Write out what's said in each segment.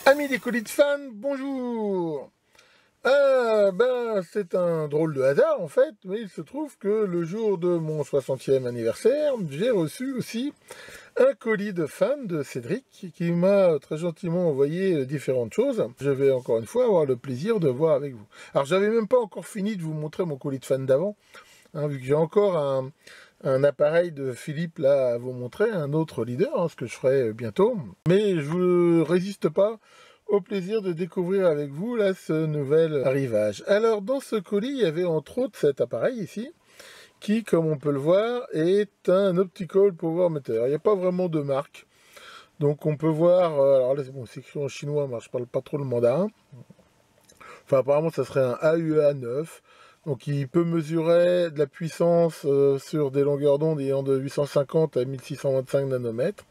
Amis des colis de fans, bonjour. Ah ben c'est un drôle de hasard en fait, mais il se trouve que le jour de mon 60e anniversaire, j'ai reçu aussi un colis de fan de Cédric qui m'a très gentiment envoyé différentes choses. Je vais encore une fois avoir le plaisir de voir avec vous. Alors j'avais même pas encore fini de vous montrer mon colis de fan d'avant, hein, vu que j'ai encore un appareil de Philippe là à vous montrer, un autre leader, hein, ce que je ferai bientôt. Mais je ne résiste pas au plaisir de découvrir avec vous là ce nouvel arrivage. Alors dans ce colis, il y avait entre autres cet appareil ici, qui comme on peut le voir est un Optical Power Meter. Il n'y a pas vraiment de marque. Donc on peut voir, alors là bon, c'est écrit en chinois, moi je parle pas trop le mandarin. Enfin apparemment ça serait un AUA 9. Donc il peut mesurer de la puissance sur des longueurs d'onde ayant de 850 à 1625 nanomètres,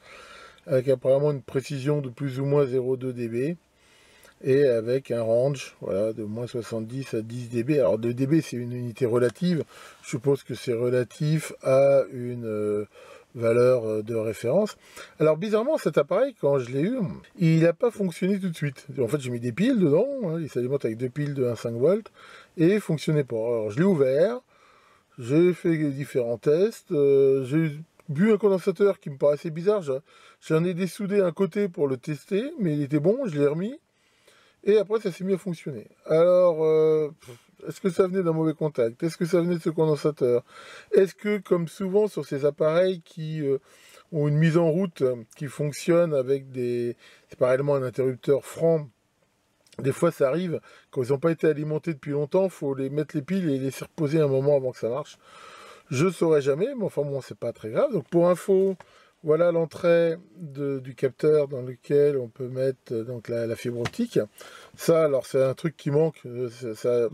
avec apparemment une précision de plus ou moins 0,2 dB, et avec un range voilà, de moins 70 à 10 dB. Alors 2 dB c'est une unité relative, je suppose que c'est relatif à une valeur de référence. Alors bizarrement cet appareil, quand je l'ai eu, il n'a pas fonctionné tout de suite. En fait j'ai mis des piles dedans, hein, il s'alimente avec deux piles de 1,5 volts, et il ne fonctionnait pas. Alors je l'ai ouvert, j'ai fait différents tests, j'ai vu un condensateur qui me paraissait bizarre, j'en ai dessoudé un côté pour le tester, mais il était bon, je l'ai remis, et après ça s'est mis à fonctionner. Alors, est-ce que ça venait d'un mauvais contact? Est-ce que ça venait de ce condensateur? Est-ce que, comme souvent sur ces appareils qui ont une mise en route qui fonctionne avec des... c'est pas réellement un interrupteur franc, des fois ça arrive, quand ils n'ont pas été alimentés depuis longtemps, il faut les mettre les piles et les laisser reposer un moment avant que ça marche. Je ne saurais jamais, mais enfin bon, c'est pas très grave. Donc pour info, voilà l'entrée du capteur dans lequel on peut mettre donc la fibre optique. Ça, alors c'est un truc qui manque, ça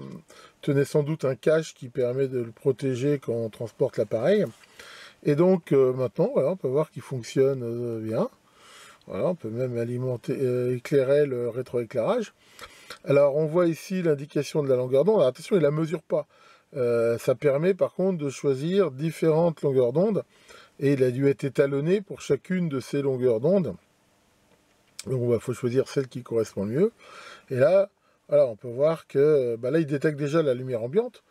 tenait sans doute un cache qui permet de le protéger quand on transporte l'appareil. Et donc maintenant, voilà, on peut voir qu'il fonctionne bien. Voilà, on peut même alimenter, éclairer le rétroéclairage. Alors on voit ici l'indication de la longueur d'onde. Attention, il ne la mesure pas. Ça permet par contre de choisir différentes longueurs d'onde, et il a dû être étalonné pour chacune de ces longueurs d'onde. Donc il faut choisir celle qui correspond le mieux. Et là, voilà, on peut voir que bah là il détecte déjà la lumière ambiante.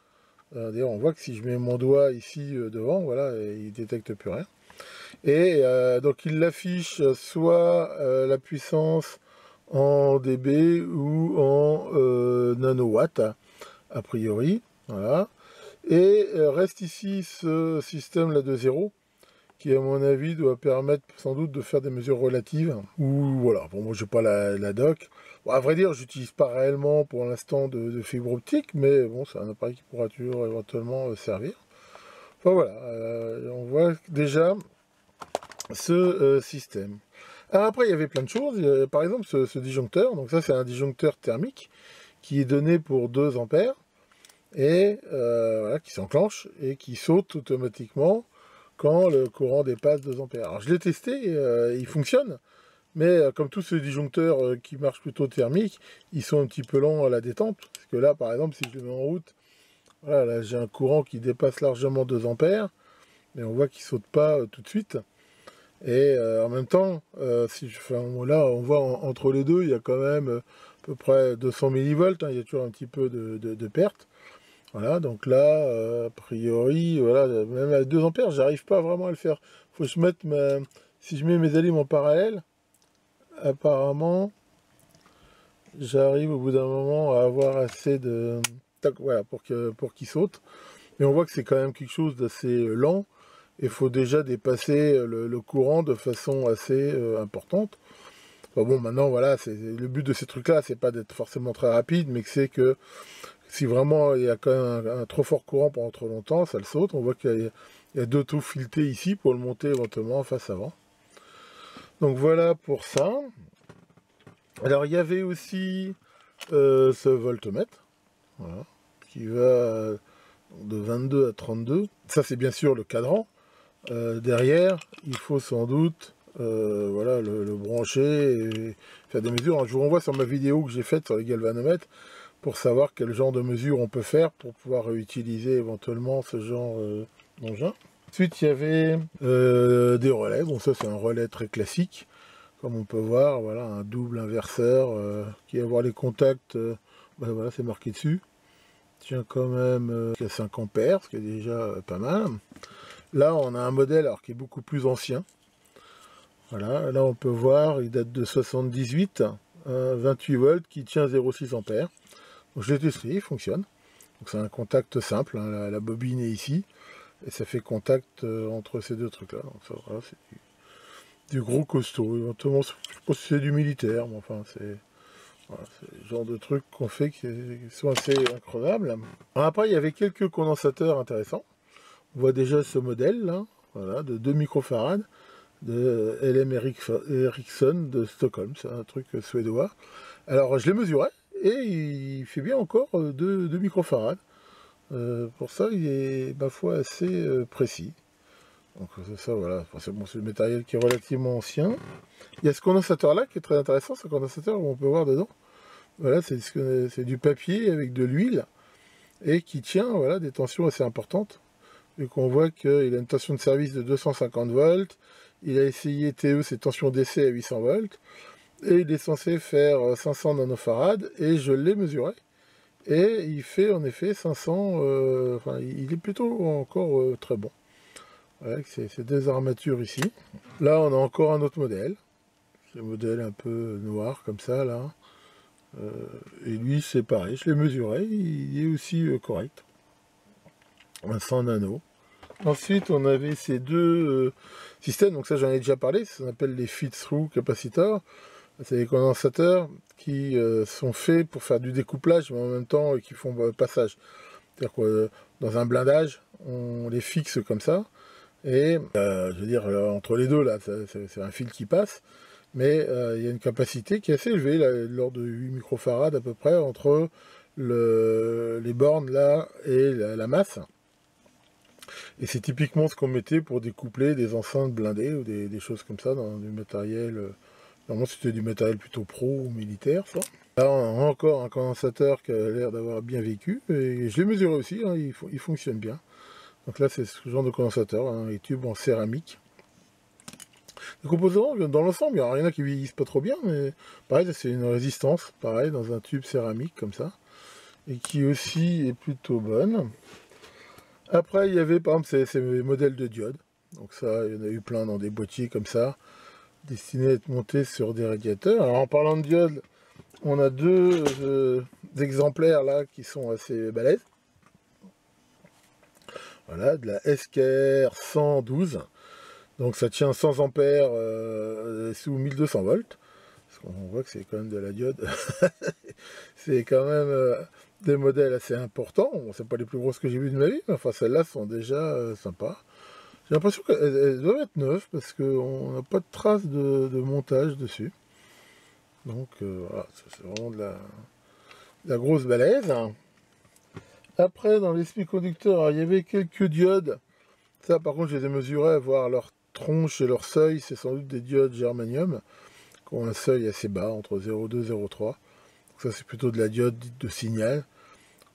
D'ailleurs on voit que si je mets mon doigt ici devant, voilà, il ne détecte plus rien. Et donc il affiche soit la puissance en dB ou en nanowatts, a priori. Voilà. Et reste ici ce système là de 0, qui à mon avis doit permettre sans doute de faire des mesures relatives. Ou voilà, bon moi j'ai pas la doc. Bon, à vrai dire, j'utilise pas réellement pour l'instant de fibre optique, mais bon c'est un appareil qui pourra toujours éventuellement servir. Enfin voilà, on voit déjà ce système. Alors après il y avait plein de choses, par exemple ce disjoncteur, donc ça c'est un disjoncteur thermique qui est donné pour 2 ampères, et voilà, qui s'enclenche et qui saute automatiquement quand le courant dépasse 2 ampères. Alors je l'ai testé, il fonctionne, mais comme tous ces disjoncteurs qui marchent plutôt thermiques, ils sont un petit peu lents à la détente, parce que là par exemple si je le mets en route, voilà, là j'ai un courant qui dépasse largement 2 ampères, mais on voit qu'il ne saute pas tout de suite. Et en même temps, si je fais là, on voit entre les deux, il y a quand même à peu près 200 millivolts, hein, il y a toujours un petit peu de perte. Voilà, donc là, a priori, voilà, même à 2 ampères, j'arrive pas vraiment à le faire. Faut que je mette si je mets mes alimes en parallèle, apparemment, j'arrive au bout d'un moment à avoir assez de... Tac, voilà, pour qu'il saute. Mais on voit que c'est quand même quelque chose d'assez lent. Il faut déjà dépasser le courant de façon assez importante. Enfin bon, maintenant, voilà, le but de ces trucs-là, c'est pas d'être forcément très rapide, mais que c'est que si vraiment il y a quand même un trop fort courant pendant trop longtemps, ça le saute. On voit qu'il y a 2 trous filetés ici pour le monter éventuellement en face avant. Donc voilà pour ça. Alors il y avait aussi ce voltmètre, voilà, qui va de 22 à 32. Ça c'est bien sûr le cadran. Derrière, il faut sans doute voilà, le brancher et faire des mesures. Je vous renvoie sur ma vidéo que j'ai faite sur les galvanomètres pour savoir quel genre de mesures on peut faire pour pouvoir utiliser éventuellement ce genre d'engin. Ensuite, il y avait des relais. Bon, ça c'est un relais très classique. Comme on peut voir, voilà, un double inverseur qui va avoir les contacts, ben voilà, c'est marqué dessus. Tient quand même à 5 ampères, ce qui est déjà pas mal. Là, on a un modèle alors, qui est beaucoup plus ancien. Voilà, là on peut voir, il date de 78, 28 volts qui tient 0,6 ampères. Donc je l'ai testé, il fonctionne. Donc c'est un contact simple, hein, la bobine est ici, et ça fait contact entre ces deux trucs-là. Donc ça, voilà, c'est du gros costaud. Éventuellement, je sais pas si c'est du militaire, mais enfin c'est voilà, le genre de trucs qu'on fait qui sont assez incroyables. Alors après, il y avait quelques condensateurs intéressants. On voit déjà ce modèle là, voilà, de 2 microfarads de LM Ericsson de Stockholm, c'est un truc suédois. Alors je l'ai mesuré et il fait bien encore 2 microfarads. Pour ça, il est, ma foi, assez précis. Donc c'est ça, voilà. Enfin, bon, c'est le matériel qui est relativement ancien. Il y a ce condensateur-là qui est très intéressant, ce condensateur où on peut voir dedans. Voilà, c'est du papier avec de l'huile et qui tient, voilà, des tensions assez importantes. Et qu'on voit qu'il a une tension de service de 250 volts. Il a essayé TE, ses tensions d'essai à 800 volts. Et il est censé faire 500 nanofarads. Et je l'ai mesuré. Et il fait en effet 500, enfin il est plutôt encore très bon. Voilà, avec ces deux armatures ici. Là on a encore un autre modèle. C'est un modèle un peu noir comme ça là. Et lui c'est pareil, je l'ai mesuré, il est aussi correct. 100 nano. Ensuite on avait ces deux systèmes, donc ça j'en ai déjà parlé, ça s'appelle les feed-through capacitors. C'est des condensateurs qui sont faits pour faire du découplage, mais en même temps qui font passage. C'est-à-dire que dans un blindage, on les fixe comme ça, et je veux dire, entre les deux, là, c'est un fil qui passe, mais il y a une capacité qui est assez élevée, là, de l'ordre de 8 microfarads à peu près, entre les bornes là et la masse. Et c'est typiquement ce qu'on mettait pour découpler des enceintes blindées ou des choses comme ça dans du matériel. Normalement, c'était du matériel plutôt pro ou militaire, ça. Là, on a encore un condensateur qui a l'air d'avoir bien vécu. Et je l'ai mesuré aussi, hein, il fonctionne bien. Donc là, c'est ce genre de condensateur, hein, les tubes en céramique. Les composants, dans l'ensemble, il y en a qui vieillissent pas trop bien, mais pareil, c'est une résistance, pareil, dans un tube céramique comme ça. Et qui aussi est plutôt bonne. Après, il y avait, par exemple, ces modèles de diodes. Donc ça, il y en a eu plein dans des boîtiers comme ça, destinés à être montés sur des radiateurs. Alors en parlant de diodes, on a deux exemplaires là qui sont assez balèzes. Voilà, de la SKR 112. Donc ça tient 100 ampères sous 1200 volts. Parce qu'on voit que c'est quand même de la diode. C'est quand même des modèles assez importants. Bon, c'est pas les plus grosses que j'ai vues de ma vie, mais enfin celles-là sont déjà sympas. J'ai l'impression qu'elles doivent être neuves parce qu'on n'a pas de traces de montage dessus. Donc voilà, c'est vraiment de la grosse balèze. Après, dans les semi-conducteurs, il y avait quelques diodes. Ça, par contre, je les ai mesurés à voir leur tronche et leur seuil. C'est sans doute des diodes germanium qui ont un seuil assez bas, entre 0,2 et 0,3. Donc ça, c'est plutôt de la diode dite de signal.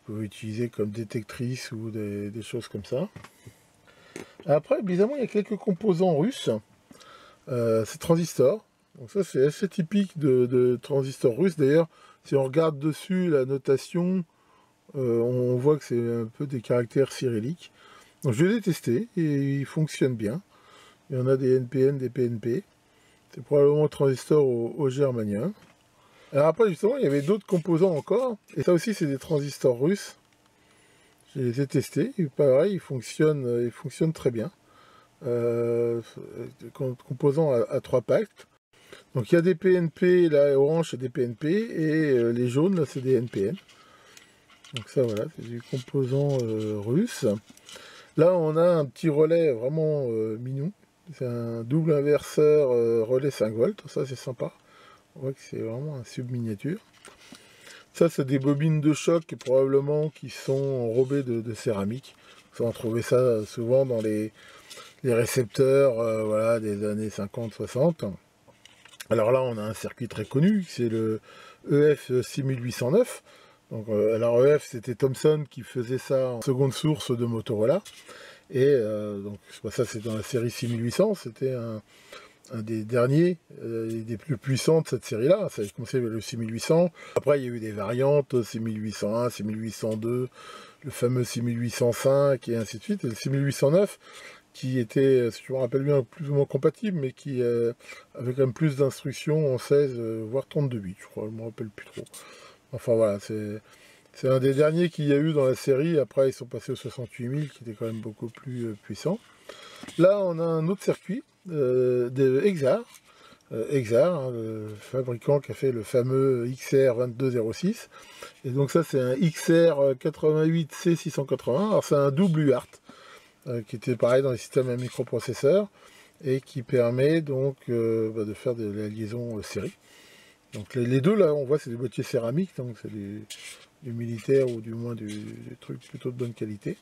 Vous pouvez utiliser comme détectrice ou des choses comme ça. Après, bizarrement, il y a quelques composants russes. C'est transistors. Donc ça, c'est assez typique de transistors russes. D'ailleurs, si on regarde dessus la notation, on voit que c'est un peu des caractères cyrilliques. Donc je l'ai testé et il fonctionne bien. Il y en a des NPN, des PNP. C'est probablement transistor au germanium. Alors après, justement, il y avait d'autres composants encore. Et ça aussi, c'est des transistors russes. Je les ai testés. Et pareil, ils fonctionnent très bien. Composants à 3 packs. Donc il y a des PNP, là, orange, c'est des PNP. Et les jaunes, là, c'est des NPN. Donc ça, voilà, c'est du composant russe. Là, on a un petit relais vraiment mignon. C'est un double inverseur relais 5 volts. Ça, c'est sympa. On voit que c'est vraiment un sub miniature. Ça, c'est des bobines de choc probablement qui sont enrobées de céramique. On va trouver ça souvent dans les récepteurs voilà, des années 50-60. Alors là, on a un circuit très connu, c'est le EF 6809. Donc, alors EF, c'était Thomson qui faisait ça en seconde source de Motorola. Et donc ça, c'est dans la série 6800. C'était un des derniers et des plus puissants de cette série-là. Ça a commencé avec le 6800. Après, il y a eu des variantes, 6801, 6802, le fameux 6805 et ainsi de suite. Et le 6809, qui était, si je me rappelle bien, plus ou moins compatible, mais qui avait quand même plus d'instructions en 16, voire 32 bits, je crois, je ne me rappelle plus trop. Enfin voilà, c'est un des derniers qu'il y a eu dans la série. Après, ils sont passés au 68000, qui était quand même beaucoup plus puissant. Là, on a un autre circuit de Exar. Exar, hein, le fabricant qui a fait le fameux XR2206. Et donc ça, c'est un XR88C680. Alors c'est un double UART, qui était pareil dans les systèmes à microprocesseurs, et qui permet donc de faire de la liaison série. Donc les deux, là, on voit, c'est des boîtiers céramiques, donc c'est du militaire, ou du moins du truc plutôt de bonne qualité.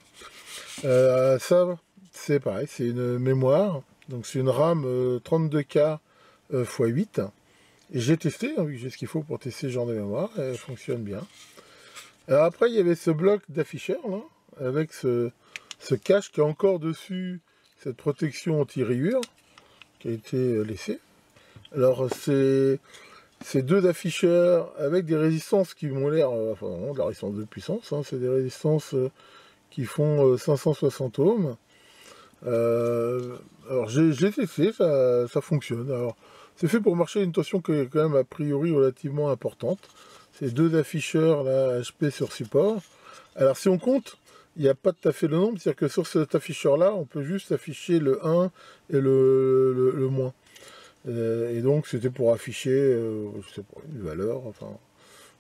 Ça, c'est pareil, c'est une mémoire, donc c'est une RAM 32K x 8. Et j'ai testé, hein, j'ai ce qu'il faut pour tester ce genre de mémoire, elle fonctionne bien. Alors après, il y avait ce bloc d'afficheur, là, avec ce cache qui est encore dessus, cette protection anti-rayure, qui a été laissée. Alors c'est deux afficheurs avec des résistances qui m'ont l'air, enfin vraiment de la résistance de puissance, hein, c'est des résistances qui font 560 ohms. Alors j'ai testé, ça fonctionne. Alors c'est fait pour marcher à une tension qui est quand même a priori relativement importante. C'est deux afficheurs là, HP sur support. Alors si on compte, il n'y a pas tout à fait le nombre, c'est-à-dire que sur cet afficheur là, on peut juste afficher le 1 et le moins. Et donc c'était pour afficher, je sais pas, une valeur, enfin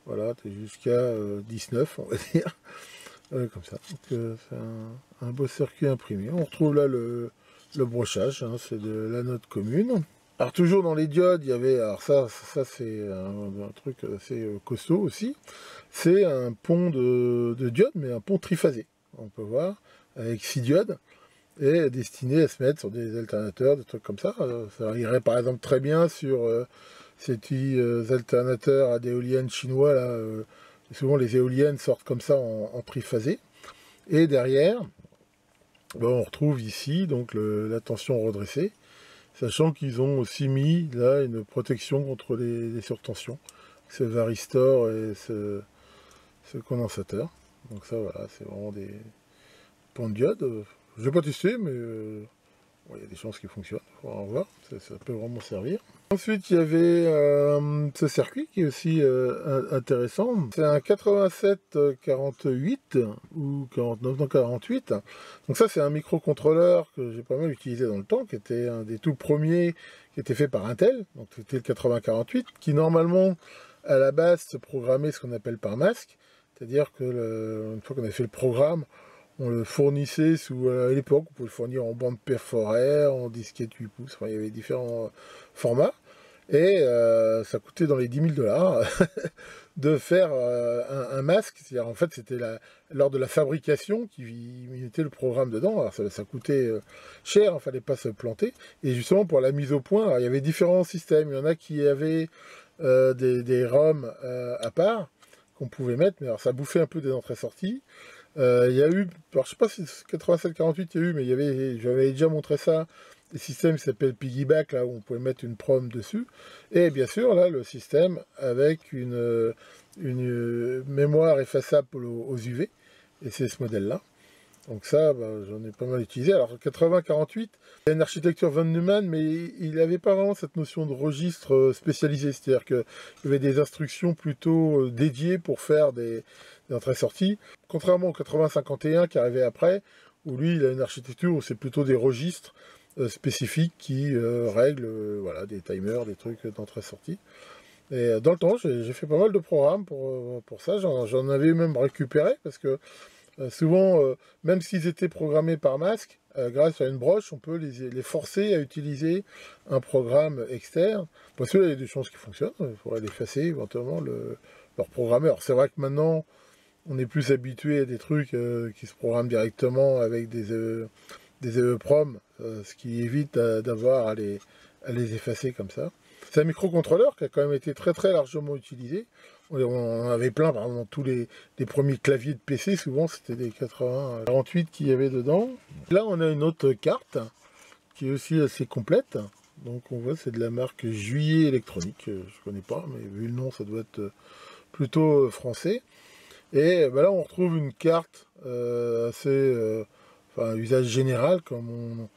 voilà, jusqu'à 19 on va dire. Comme ça, donc c'est un beau circuit imprimé. On retrouve là le brochage, hein, c'est de l'anode commune. Alors toujours dans les diodes, il y avait, alors ça c'est un truc assez costaud aussi, c'est un pont de diodes, mais un pont triphasé, on peut voir, avec 6 diodes, et destiné à se mettre sur des alternateurs, des trucs comme ça. Ça irait par exemple très bien sur ces petits alternateurs à d'éoliennes chinois, là, souvent les éoliennes sortent comme ça en triphasé. Et derrière, on retrouve ici donc la tension redressée, sachant qu'ils ont aussi mis là une protection contre les surtensions, ce varistor et ce condensateur. Donc ça voilà, c'est vraiment des ponts de diode. Je n'ai pas testé, mais il y a des chances qu'il fonctionne, il faudra en voir, ça peut vraiment servir. Ensuite, il y avait ce circuit qui est aussi intéressant. C'est un 8748 ou 49, non 48. Donc ça, c'est un microcontrôleur que j'ai pas mal utilisé dans le temps, qui était un des tout premiers qui était fait par Intel. Donc c'était le 8048, qui normalement, à la base, se programmait ce qu'on appelle par masque. C'est-à-dire que une fois qu'on a fait le programme, on le fournissait à l'époque, on pouvait le fournir en bande perforaire, en disquette 8 pouces, enfin, il y avait différents formats. Et ça coûtait dans les 10 000 $, de faire un masque. C'est-à-dire, en fait, c'était lors de la fabrication qui mettait le programme dedans. Alors ça coûtait cher, il ne fallait pas se planter. Et justement, pour la mise au point, alors, il y avait différents systèmes. Il y en a qui avaient des ROM à part, qu'on pouvait mettre, mais alors ça bouffait un peu des entrées-sorties. Il y a eu, alors je sais pas si c'est 87-48 il y a eu, mais j'avais déjà montré ça, des systèmes qui s'appellent Piggyback, là où on pouvait mettre une prom dessus, et bien sûr là le système avec une mémoire effaçable aux UV, et c'est ce modèle là. Donc ça, j'en ai pas mal utilisé. Alors 80-48, il y a une architecture von Neumann, mais il n'avait pas vraiment cette notion de registre spécialisé, c'est-à-dire qu'il y avait des instructions plutôt dédiées pour faire des entrées-sorties, contrairement au 80-51 qui arrivait après, où lui il a une architecture où c'est plutôt des registres spécifiques qui règlent voilà, des timers, des trucs d'entrée-sortie. Et dans le temps, j'ai fait pas mal de programmes pour ça, j'en avais même récupéré, parce que souvent, même s'ils étaient programmés par masque, grâce à une broche, on peut les forcer à utiliser un programme externe. Parce que là, il y a des chances qui fonctionnent, il faudrait l'effacer éventuellement, leur programmeur. C'est vrai que maintenant, on est plus habitué à des trucs qui se programment directement avec des EEPROM, ce qui évite d'avoir à les effacer comme ça. C'est un microcontrôleur qui a quand même été très très largement utilisé. On en avait plein, par exemple, dans tous les premiers claviers de PC, souvent c'était des 80-48 qu'il y avait dedans. Là, on a une autre carte qui est aussi assez complète. Donc on voit c'est de la marque Juillet Électronique, je connais pas, mais vu le nom ça doit être plutôt français. Et bah là on retrouve une carte assez enfin usage général comme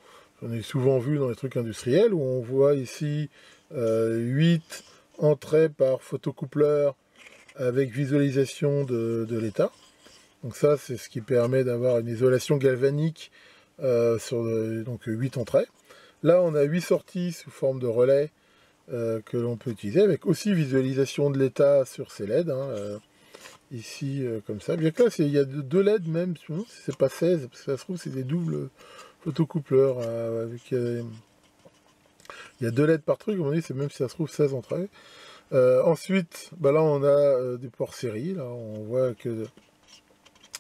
j'en ai souvent vu dans les trucs industriels où on voit ici 8 entrées par photocoupleur avec visualisation de l'état. Donc ça c'est ce qui permet d'avoir une isolation galvanique sur donc 8 entrées. Là on a 8 sorties sous forme de relais que l'on peut utiliser avec aussi visualisation de l'état sur ces LED. Ici comme ça, bien que là il y a 2 LED même, c'est pas 16, parce que ça se trouve c'est des doubles photocoupleurs avec il y a 2 LED par truc, comme on dit, c'est même si ça se trouve 16 entrées. Ensuite, bah là on a des ports série, là on voit que le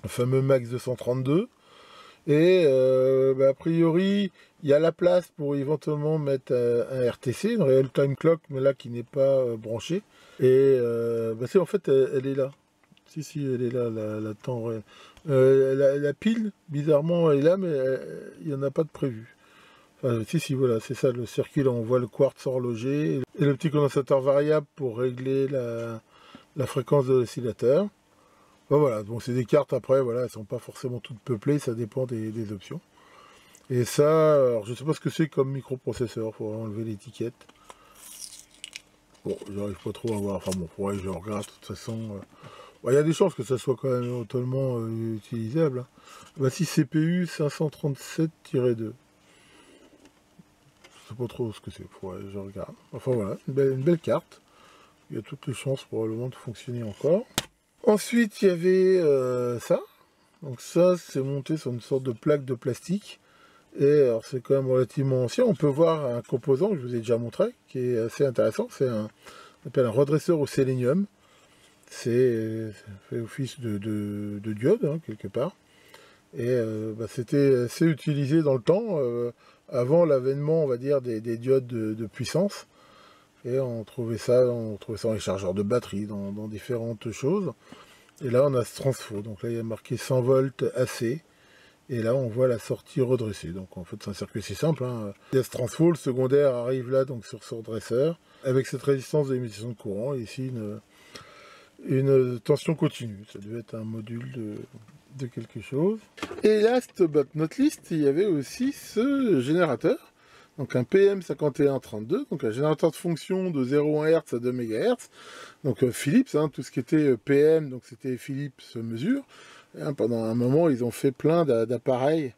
fameux Max 232, et bah, a priori il y a la place pour éventuellement mettre un RTC, une Real Time Clock, mais là qui n'est pas branché, et bah, en fait elle est là. Si, elle est là, la temps réel. La pile, bizarrement, elle est là, mais il n'y en a pas de prévu. Enfin, si, voilà, c'est ça, le circuit, là, on voit le quartz horloger, et le petit condensateur variable pour régler la fréquence de l'oscillateur. Bon, voilà, donc c'est des cartes, après, voilà, elles ne sont pas forcément toutes peuplées, ça dépend des options. Et ça, alors, je ne sais pas ce que c'est comme microprocesseur, il faudrait enlever l'étiquette. Bon, j'arrive pas trop à voir, enfin bon, faudrait que je regarde, de toute façon... Il y a des chances que ça soit quand même totalement utilisable. Voici CPU 537-2. Je sais pas trop ce que c'est, je regarde. Enfin voilà, une belle carte. Il y a toutes les chances probablement de fonctionner encore. Ensuite, il y avait ça. Donc ça, c'est monté sur une sorte de plaque de plastique. Et alors c'est quand même relativement ancien. On peut voir un composant que je vous ai déjà montré, qui est assez intéressant. C'est on appelle un redresseur au sélénium. C'est fait office de diode, hein, quelque part. Et bah, c'était assez utilisé dans le temps, avant l'avènement, on va dire, des diodes de puissance. Et on trouvait ça dans les chargeurs de batterie, dans différentes choses. Et là, on a ce transfo. Donc là, il y a marqué 100 volts AC. Et là, on voit la sortie redressée. Donc en fait, c'est un circuit assez simple. Il y a ce transfo, le secondaire arrive là, donc sur ce redresseur, avec cette résistance d'émission de courant. Et ici, une tension continue. Ça devait être un module de quelque chose. Et last but not least, il y avait aussi ce générateur. Donc un PM5132, donc un générateur de fonction de 0,1 Hz à 2 MHz. Donc Philips, tout ce qui était PM, donc c'était Philips mesure. Pendant un moment, ils ont fait plein d'appareils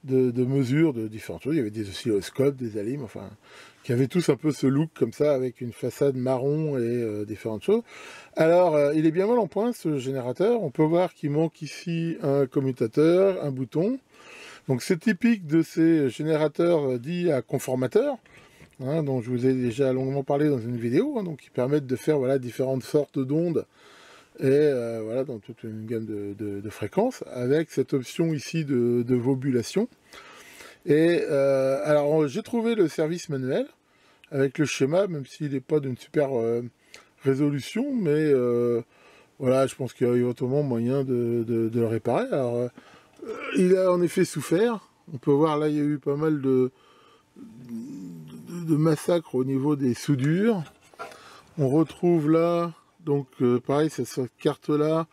de mesures de différentes choses. Il y avait des oscilloscopes, des alimes, enfin, qui avaient tous un peu ce look comme ça, avec une façade marron et différentes choses. Alors, il est bien mal en point, ce générateur. On peut voir qu'il manque ici un commutateur, un bouton. Donc, c'est typique de ces générateurs dits à conformateurs, dont je vous ai déjà longuement parlé dans une vidéo, donc qui permettent de faire voilà, différentes sortes d'ondes et voilà, dans toute une gamme de fréquences, avec cette option ici de vobulation. Et alors j'ai trouvé le service manuel avec le schéma, même s'il n'est pas d'une super résolution, mais voilà, je pense qu'il y a éventuellement moyen de le réparer. Alors il a en effet souffert, on peut voir là il y a eu pas mal de massacres au niveau des soudures. On retrouve là, donc pareil, cette carte-là,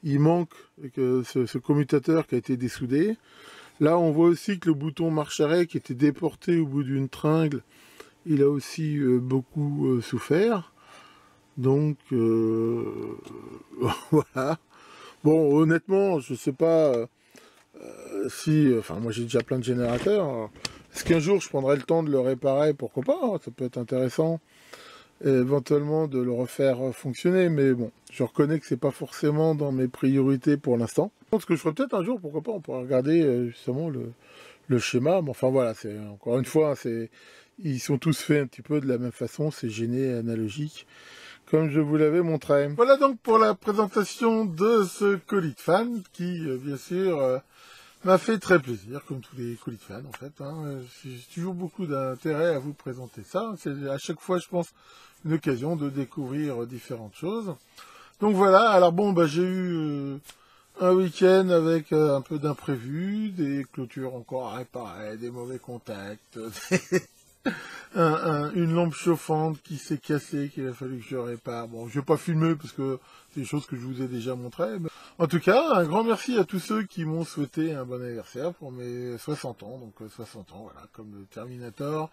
il manque ce commutateur qui a été dessoudé. Là, on voit aussi que le bouton marche-arrêt qui était déporté au bout d'une tringle, il a aussi beaucoup souffert. Donc, voilà. Bon, honnêtement, je sais pas si... Enfin, moi j'ai déjà plein de générateurs. Est-ce qu'un jour je prendrai le temps de le réparer? Pourquoi pas, ça peut être intéressant. Et éventuellement de le refaire fonctionner, mais bon, je reconnais que c'est pas forcément dans mes priorités pour l'instant. Je pense que je ferai peut-être un jour, pourquoi pas, on pourra regarder justement le schéma, mais enfin voilà, c'est encore une fois, ils sont tous faits un petit peu de la même façon, c'est gêné analogique, comme je vous l'avais montré. Voilà donc pour la présentation de ce colis de fan, qui bien sûr m'a fait très plaisir, comme tous les colis de fans en fait. J'ai toujours beaucoup d'intérêt à vous présenter ça. C'est à chaque fois, je pense, une occasion de découvrir différentes choses. Donc voilà, alors bon, j'ai eu un week-end avec un peu d'imprévus, des clôtures encore à réparer, des mauvais contacts, une lampe chauffante qui s'est cassée, qu'il a fallu que je répare. Bon, je vais pas filmer parce que c'est des choses que je vous ai déjà montrées. Mais... En tout cas, un grand merci à tous ceux qui m'ont souhaité un bon anniversaire pour mes 60 ans. Donc 60 ans, voilà, comme le Terminator.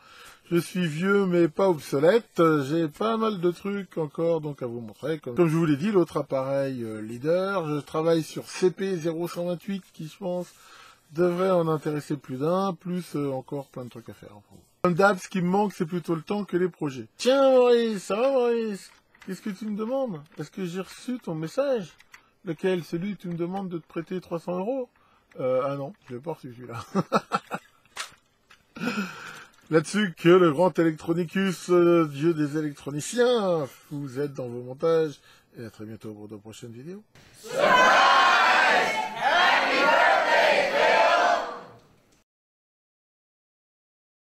Je suis vieux mais pas obsolète. J'ai pas mal de trucs encore donc à vous montrer. Comme je vous l'ai dit, l'autre appareil leader. Je travaille sur CP0128 qui, je pense, devrait en intéresser plus d'un, plus encore plein de trucs à faire. Comme d'hab, ce qui me manque, c'est plutôt le temps que les projets. Tiens Maurice, ça va Maurice? Qu'est-ce que tu me demandes? Est-ce que j'ai reçu ton message? Lequel? Celui où tu me demandes de te prêter 300 €? Ah non, je l'ai pas reçu celui-là. Là-dessus que le grand Electronicus, dieu des électroniciens, vous aide dans vos montages. Et à très bientôt pour de prochaines vidéos.